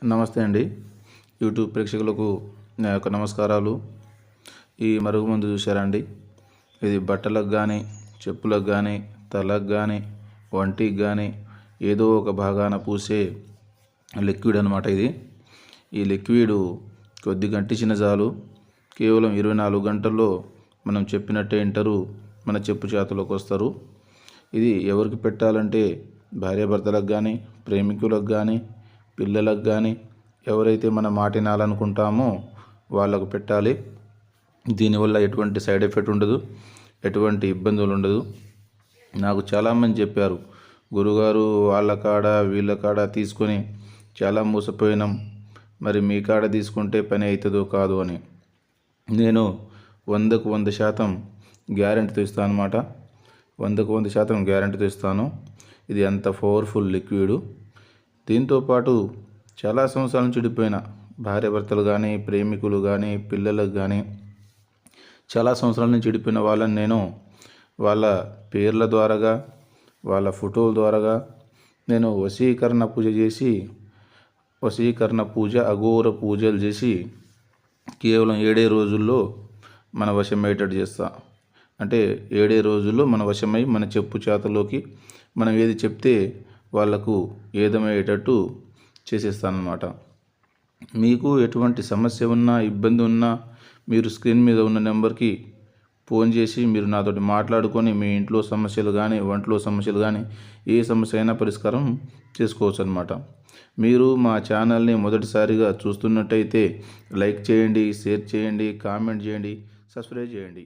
నమస్తే అండి. యూట్యూబ్ ప్రేక్షకులకు నా యొక్క నమస్కారాలు. ఈ మరుగుమందు చూసారా అండి? ఇది బట్టలకు కానీ, చెప్పులకు కానీ, తలకు కానీ, వంటికి కానీ ఏదో ఒక భాగాన పూసే లిక్విడ్ అనమాట ఇది. ఈ లిక్విడ్ కొద్దిగా అంటించిన చాలు, కేవలం 24 గంటల్లో మనం చెప్పినట్టే వింటారు, మన చెప్పు చేతలోకి వస్తారు. ఇది ఎవరికి పెట్టాలంటే భార్యాభర్తలకు కానీ, ప్రేమికులకు కానీ, పిల్లలకు కానీ, ఎవరైతే మన మాట వినాలనుకుంటామో వాళ్ళకు పెట్టాలి. దీనివల్ల ఎటువంటి సైడ్ ఎఫెక్ట్ ఉండదు, ఎటువంటి ఇబ్బందులు ఉండదు. నాకు చాలామంది చెప్పారు, గురుగారు వాళ్ళ కాడ వీళ్ళ కాడ తీసుకొని చాలా మోసపోయినాం, మరి మీ కాడ తీసుకుంటే పని అవుతుందో కాదు అని. నేను 100కు 100% గ్యారెంటీతో ఇస్తాను అన్నమాట. 100కు 100% గ్యారెంటీతో ఇస్తాను. ఇది అంత పవర్ఫుల్ లిక్విడ్. దీంతోపాటు చాలా సంవత్సరాల నుంచి చెడిపోయిన భార్యాభర్తలు కానీ, ప్రేమికులు కానీ, పిల్లలకు కానీ చాలా సంవత్సరాల నుంచి చెడిపోయిన వాళ్ళని నేను వాళ్ళ పేర్ల ద్వారాగా, వాళ్ళ ఫోటోల ద్వారాగా నేను వశీకరణ పూజ చేసి, వశీకరణ పూజ, అఘోర పూజలు చేసి కేవలం 7 రోజుల్లో మన వశమయ్యేటట్టు చేస్తా. అంటే 7 రోజుల్లో మన వశమై మన చెప్పు చేతలోకి మనం ఏది చెప్తే వాళ్లకు ఏదమయ్యేటట్టు చేసేస్తానన్నమాట. మీకు ఎటువంటి సమస్య ఉన్నా, ఇబ్బంది ఉన్నా మీరు స్క్రీన్ మీద ఉన్న నెంబర్కి ఫోన్ చేసి మీరు నాతోటి మాట్లాడుకొని మీ ఇంట్లో సమస్యలు కానీ, వంటలో సమస్యలు కానీ ఏ సమస్య అయినా పరిష్కారం చేసుకోవచ్చు అన్నమాట. మీరు మా ఛానల్ని మొదటిసారిగా చూస్తున్నట్టయితే లైక్ చేయండి, షేర్ చేయండి, కామెంట్ చేయండి, సబ్స్క్రైబ్ చేయండి.